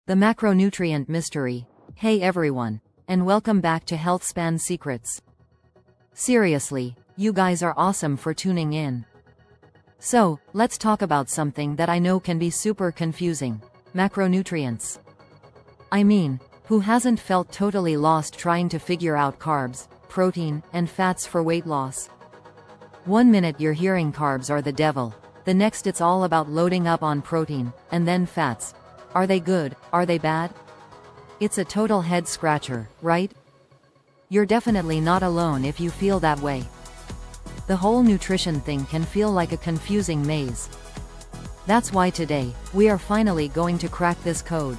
The macronutrient mystery. Hey everyone, and welcome back to Healthspan Secrets. Seriously, you guys are awesome for tuning in. So, let's talk about something that I know can be super confusing: macronutrients. I mean, who hasn't felt totally lost trying to figure out carbs, protein, and fats for weight loss? One minute you're hearing carbs are the devil, the next it's all about loading up on protein, and then fats. Are they good? Are they bad? It's a total head scratcher, right? You're definitely not alone if you feel that way. The whole nutrition thing can feel like a confusing maze. That's why today, we are finally going to crack this code.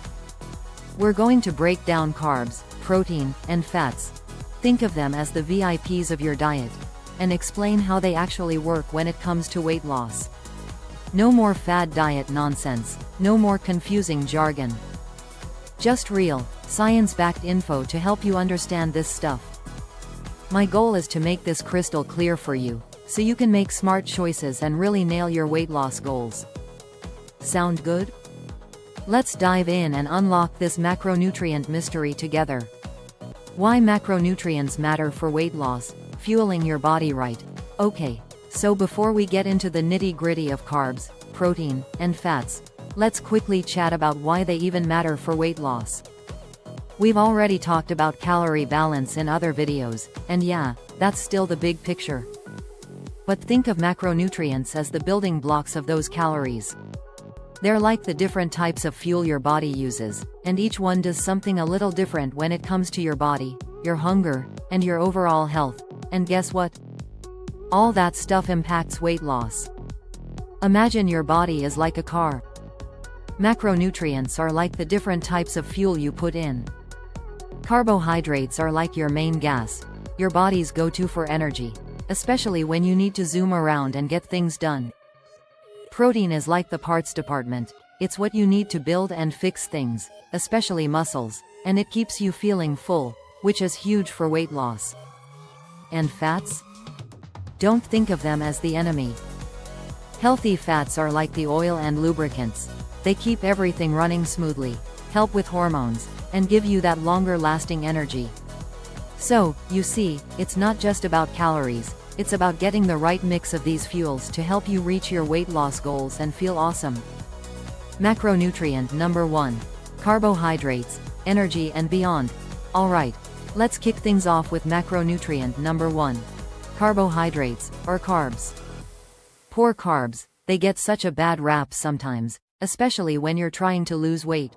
We're going to break down carbs, protein, and fats. Think of them as the VIPs of your diet, and explain how they actually work when it comes to weight loss. No more fad diet nonsense, no more confusing jargon. Just real, science-backed info to help you understand this stuff. My goal is to make this crystal clear for you, so you can make smart choices and really nail your weight loss goals. Sound good? Let's dive in and unlock this macronutrient mystery together. Why macronutrients matter for weight loss, fueling your body right. Okay, so before we get into the nitty-gritty of carbs, protein, and fats, let's quickly chat about why they even matter for weight loss. We've already talked about calorie balance in other videos, and yeah, that's still the big picture. But think of macronutrients as the building blocks of those calories. They're like the different types of fuel your body uses, and each one does something a little different when it comes to your body, your hunger, and your overall health. And guess what? All that stuff impacts weight loss. Imagine your body is like a car. Macronutrients are like the different types of fuel you put in. Carbohydrates are like your main gas, your body's go-to for energy, especially when you need to zoom around and get things done. Protein is like the parts department. It's what you need to build and fix things, especially muscles, and it keeps you feeling full, which is huge for weight loss. And fats? Don't think of them as the enemy. Healthy fats are like the oil and lubricants. They keep everything running smoothly, help with hormones, and give you that longer-lasting energy. So, you see, it's not just about calories, it's about getting the right mix of these fuels to help you reach your weight loss goals and feel awesome. Macronutrient number 1. Carbohydrates, energy and beyond. Alright, let's kick things off with macronutrient number 1. Carbohydrates, or carbs. Poor carbs, they get such a bad rap sometimes, especially when you're trying to lose weight.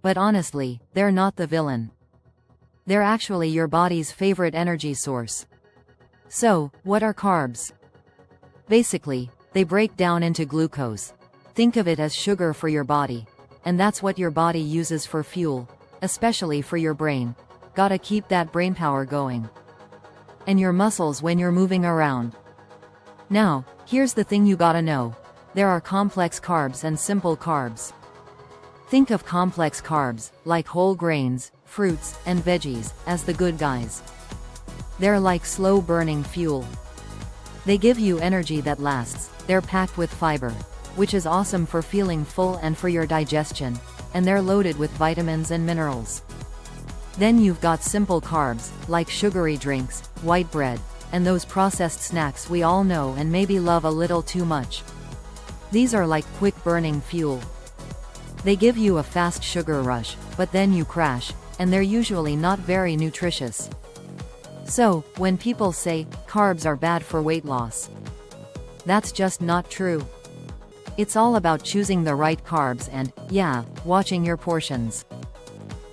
But honestly, they're not the villain. They're actually your body's favorite energy source. So, what are carbs? Basically, they break down into glucose. Think of it as sugar for your body. And that's what your body uses for fuel, especially for your brain. Gotta keep that brainpower going. And your muscles when you're moving around. Now, here's the thing you gotta know. There are complex carbs and simple carbs. Think of complex carbs, like whole grains, fruits, and veggies, as the good guys. They're like slow-burning fuel. They give you energy that lasts, they're packed with fiber, which is awesome for feeling full and for your digestion, and they're loaded with vitamins and minerals. Then you've got simple carbs, like sugary drinks, white bread, and those processed snacks we all know and maybe love a little too much. These are like quick-burning fuel. They give you a fast sugar rush, but then you crash, and they're usually not very nutritious. So, when people say, carbs are bad for weight loss, that's just not true. It's all about choosing the right carbs and, yeah, watching your portions.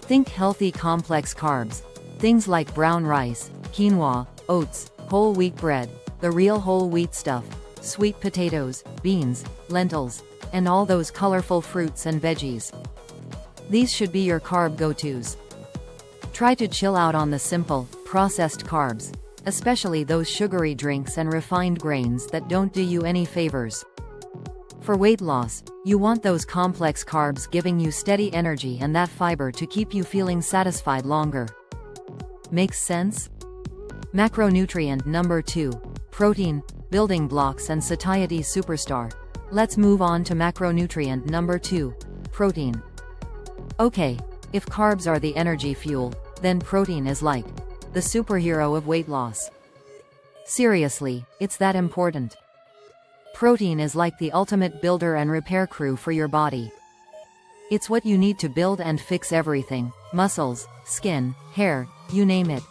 Think healthy complex carbs. Things like brown rice, quinoa, oats, whole wheat bread, the real whole wheat stuff, sweet potatoes, beans, lentils, and all those colorful fruits and veggies. These should be your carb go-tos. Try to chill out on the simple, processed carbs, especially those sugary drinks and refined grains that don't do you any favors. For weight loss, you want those complex carbs giving you steady energy and that fiber to keep you feeling satisfied longer. Makes sense? Macronutrient number 2. Protein, building blocks and satiety superstar. Let's move on to macronutrient number 2. Protein. Okay, if carbs are the energy fuel, then protein is like the superhero of weight loss. Seriously, it's that important. Protein is like the ultimate builder and repair crew for your body. It's what you need to build and fix everything: muscles, skin, hair, you name it.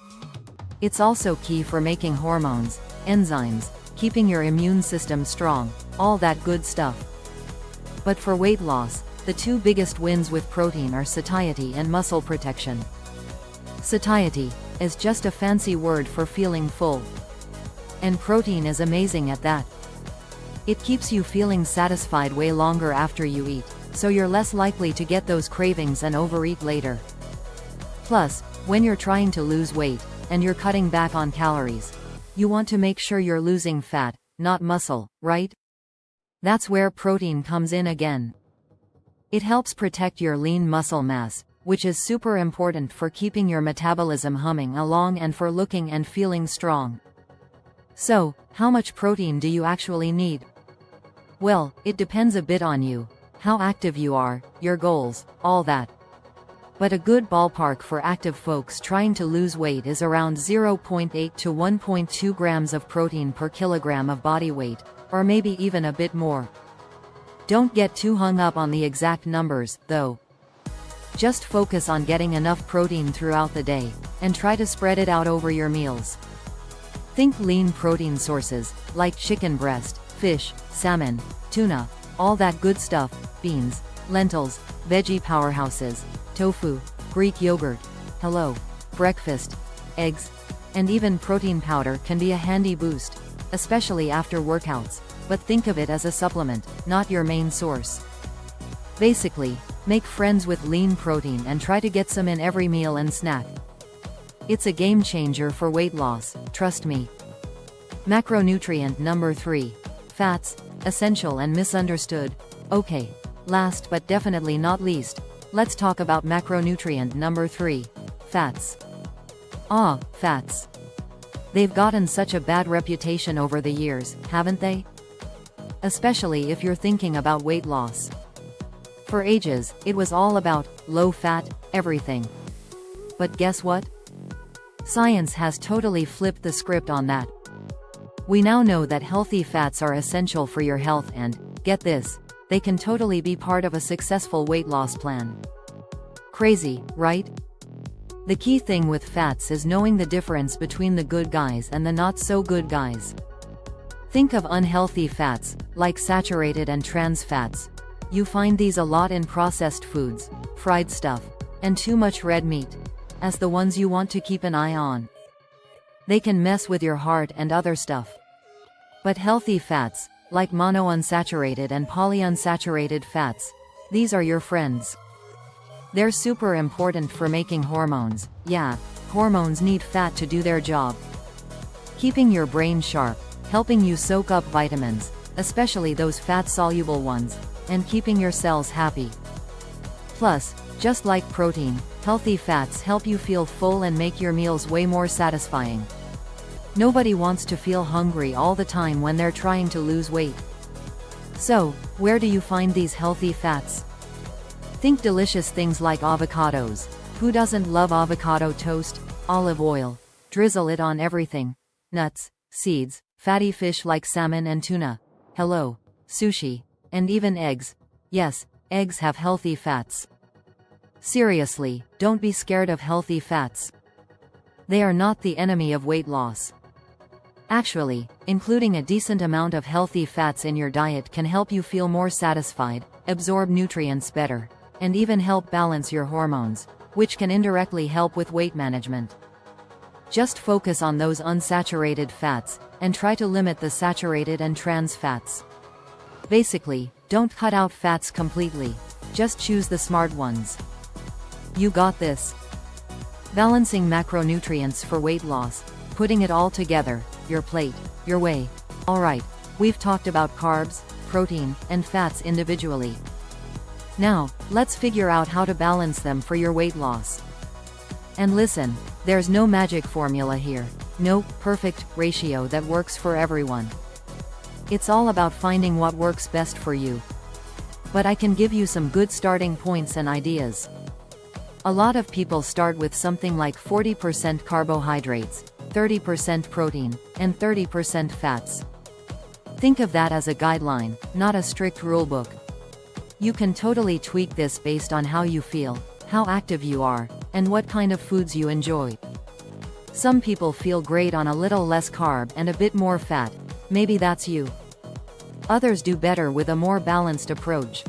It's also key for making hormones, enzymes, keeping your immune system strong, all that good stuff. But for weight loss, the two biggest wins with protein are satiety and muscle protection. Satiety is just a fancy word for feeling full. And protein is amazing at that. It keeps you feeling satisfied way longer after you eat, so you're less likely to get those cravings and overeat later. Plus, when you're trying to lose weight, and you're cutting back on calories, you want to make sure you're losing fat, not muscle, right? That's where protein comes in again. It helps protect your lean muscle mass, which is super important for keeping your metabolism humming along and for looking and feeling strong. So, how much protein do you actually need? Well, it depends a bit on you, how active you are, your goals, all that. But a good ballpark for active folks trying to lose weight is around 0.8 to 1.2 grams of protein per kilogram of body weight, or maybe even a bit more. Don't get too hung up on the exact numbers, though. Just focus on getting enough protein throughout the day, and try to spread it out over your meals. Think lean protein sources, like chicken breast, fish, salmon, tuna, all that good stuff, beans, lentils, veggie powerhouses, tofu, Greek yogurt, hello, breakfast, eggs, and even protein powder can be a handy boost, especially after workouts, but think of it as a supplement, not your main source. Basically, make friends with lean protein and try to get some in every meal and snack. It's a game changer for weight loss, trust me. Macronutrient number 3. Fats, essential and misunderstood. Okay, last but definitely not least, let's talk about macronutrient number 3. Fats. Fats. They've gotten such a bad reputation over the years, haven't they? Especially if you're thinking about weight loss. For ages, it was all about low-fat everything. But guess what? Science has totally flipped the script on that. We now know that healthy fats are essential for your health and, get this, they can totally be part of a successful weight loss plan. Crazy, right? The key thing with fats is knowing the difference between the good guys and the not so good guys. Think of unhealthy fats, like saturated and trans fats. You find these a lot in processed foods, fried stuff, and too much red meat, as the ones you want to keep an eye on. They can mess with your heart and other stuff. But healthy fats, like monounsaturated and polyunsaturated fats, these are your friends. They're super important for making hormones. Yeah, hormones need fat to do their job. Keeping your brain sharp, helping you soak up vitamins, especially those fat-soluble ones, and keeping your cells happy. Plus, just like protein, healthy fats help you feel full and make your meals way more satisfying. Nobody wants to feel hungry all the time when they're trying to lose weight. So, where do you find these healthy fats? Think delicious things like avocados. Who doesn't love avocado toast? Olive oil. Drizzle it on everything. Nuts, seeds, fatty fish like salmon and tuna. Hello, sushi. And even eggs. Yes, eggs have healthy fats. Seriously, don't be scared of healthy fats. They are not the enemy of weight loss. Actually, including a decent amount of healthy fats in your diet can help you feel more satisfied, absorb nutrients better, and even help balance your hormones, which can indirectly help with weight management. Just focus on those unsaturated fats, and try to limit the saturated and trans fats. Basically, don't cut out fats completely. Just choose the smart ones. You got this. Balancing macronutrients for weight loss, putting it all together, your plate, your way. Alright, we've talked about carbs, protein, and fats individually. Now, let's figure out how to balance them for your weight loss. And listen, there's no magic formula here, no perfect ratio that works for everyone. It's all about finding what works best for you. But I can give you some good starting points and ideas. A lot of people start with something like 40% carbohydrates, 30% protein, and 30% fats. Think of that as a guideline, not a strict rulebook. You can totally tweak this based on how you feel, how active you are, and what kind of foods you enjoy. Some people feel great on a little less carb and a bit more fat. Maybe that's you. Others do better with a more balanced approach.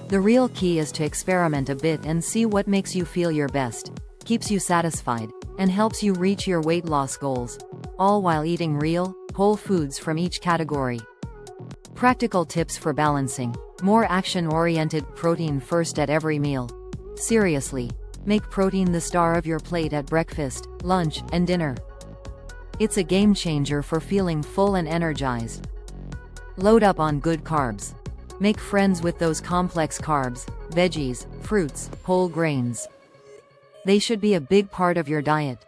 The real key is to experiment a bit and see what makes you feel your best, keeps you satisfied, and helps you reach your weight loss goals, all while eating real, whole foods from each category. Practical tips for balancing. More action-oriented: protein first at every meal. Seriously, make protein the star of your plate at breakfast, lunch, and dinner. It's a game changer for feeling full and energized. Load up on good carbs. Make friends with those complex carbs, veggies, fruits, whole grains. They should be a big part of your diet.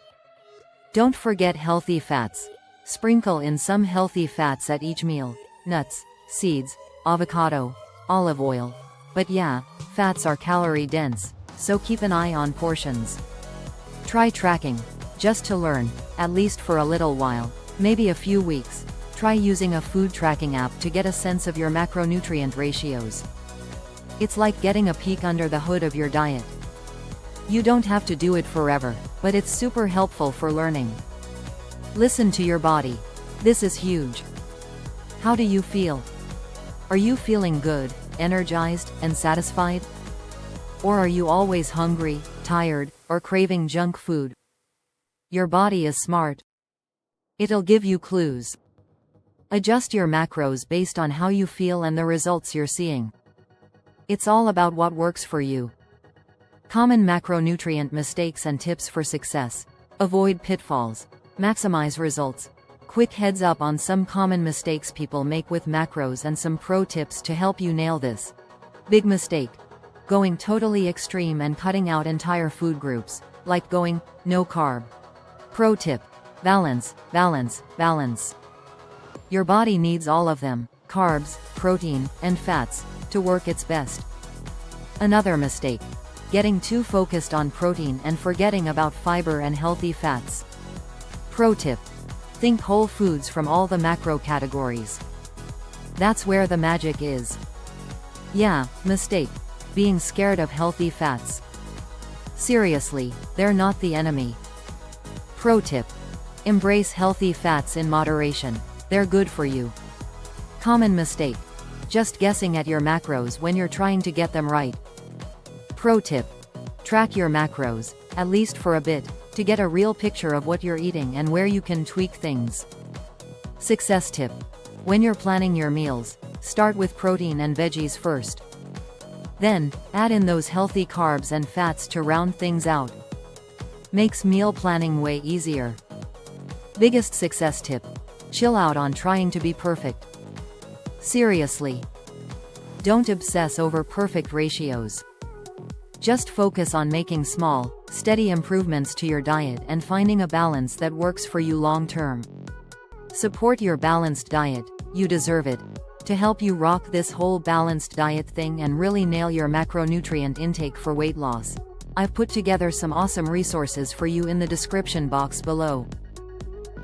Don't forget healthy fats. Sprinkle in some healthy fats at each meal: nuts, seeds, avocado, olive oil. But yeah, fats are calorie dense, so keep an eye on portions. Try tracking. Just to learn, at least for a little while, maybe a few weeks. Try using a food tracking app to get a sense of your macronutrient ratios. It's like getting a peek under the hood of your diet. You don't have to do it forever, but it's super helpful for learning. Listen to your body. This is huge. How do you feel? Are you feeling good, energized, and satisfied? Or are you always hungry, tired, or craving junk food? Your body is smart. It'll give you clues. Adjust your macros based on how you feel and the results you're seeing. It's all about what works for you. Common macronutrient mistakes and tips for success. Avoid pitfalls. Maximize results. Quick heads up on some common mistakes people make with macros and some pro tips to help you nail this. Big mistake: going totally extreme and cutting out entire food groups, like going no carb. Pro tip: balance, balance, balance. Your body needs all of them, carbs, protein, and fats, to work its best. Another mistake: getting too focused on protein and forgetting about fiber and healthy fats. Pro tip: think whole foods from all the macro categories. That's where the magic is. Yeah, mistake: being scared of healthy fats. Seriously, they're not the enemy. Pro tip: embrace healthy fats in moderation. They're good for you. Common mistake: just guessing at your macros when you're trying to get them right. Pro tip: track your macros, at least for a bit, to get a real picture of what you're eating and where you can tweak things. Success tip: when you're planning your meals, start with protein and veggies first. Then, add in those healthy carbs and fats to round things out. Makes meal planning way easier. Biggest success tip: chill out on trying to be perfect. Seriously. Don't obsess over perfect ratios. Just focus on making small, steady improvements to your diet and finding a balance that works for you long term. Support your balanced diet, you deserve it. To help you rock this whole balanced diet thing and really nail your macronutrient intake for weight loss, I've put together some awesome resources for you in the description box below.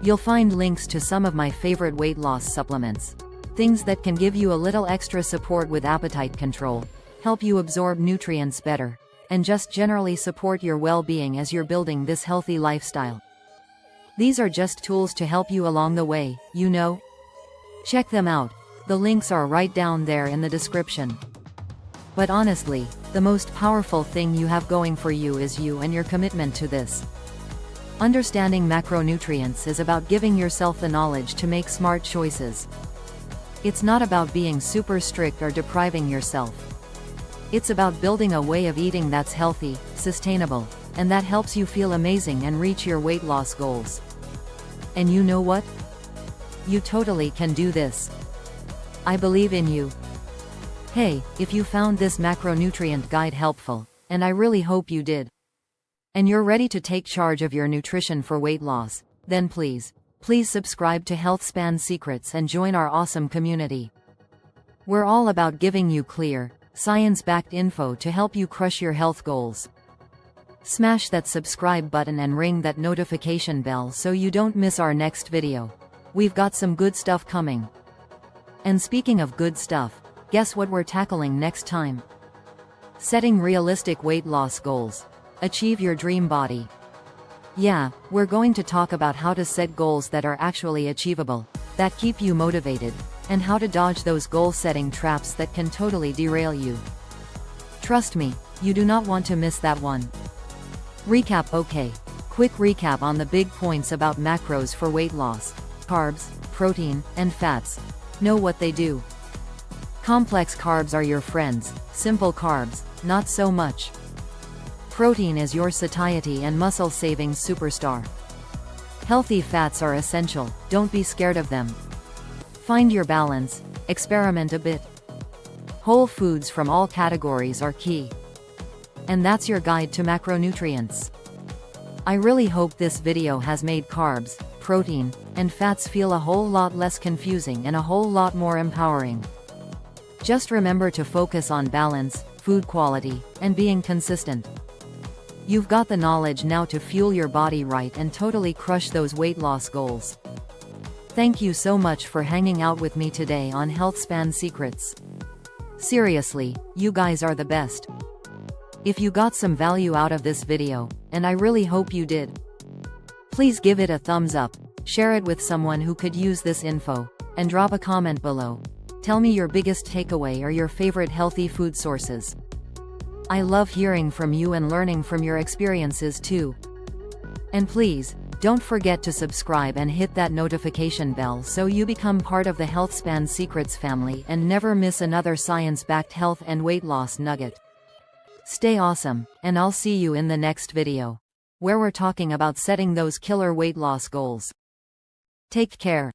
You'll find links to some of my favorite weight loss supplements. Things that can give you a little extra support with appetite control, help you absorb nutrients better, and just generally support your well-being as you're building this healthy lifestyle. These are just tools to help you along the way, you know? Check them out. The links are right down there in the description. But honestly, the most powerful thing you have going for you is you and your commitment to this. Understanding macronutrients is about giving yourself the knowledge to make smart choices. It's not about being super strict or depriving yourself. It's about building a way of eating that's healthy, sustainable, and that helps you feel amazing and reach your weight loss goals. And you know what? You totally can do this. I believe in you. Hey, if you found this macronutrient guide helpful, and I really hope you did, and you're ready to take charge of your nutrition for weight loss, then please subscribe to HealthSpan Secrets and join our awesome community. We're all about giving you clear, science-backed info to help you crush your health goals. Smash that subscribe button and ring that notification bell so you don't miss our next video. We've got some good stuff coming. And speaking of good stuff, guess what we're tackling next time? Setting realistic weight loss goals. Achieve your dream body. Yeah, we're going to talk about how to set goals that are actually achievable, that keep you motivated, and how to dodge those goal-setting traps that can totally derail you. Trust me, you do not want to miss that one. Recap. Okay, quick recap on the big points about macros for weight loss. Carbs, protein, and fats. Know what they do. Complex carbs are your friends, simple carbs, not so much. Protein is your satiety and muscle-saving superstar. Healthy fats are essential, don't be scared of them. Find your balance, experiment a bit. Whole foods from all categories are key. And that's your guide to macronutrients. I really hope this video has made carbs, protein, and fats feel a whole lot less confusing and a whole lot more empowering. Just remember to focus on balance, food quality, and being consistent. You've got the knowledge now to fuel your body right and totally crush those weight loss goals. Thank you so much for hanging out with me today on HealthSpan Secrets. Seriously, you guys are the best. If you got some value out of this video, and I really hope you did, please give it a thumbs up, share it with someone who could use this info, and drop a comment below. Tell me your biggest takeaway or your favorite healthy food sources. I love hearing from you and learning from your experiences too. And please, don't forget to subscribe and hit that notification bell so you become part of the HealthSpan Secrets family and never miss another science-backed health and weight loss nugget. Stay awesome, and I'll see you in the next video, where we're talking about setting those killer weight loss goals. Take care.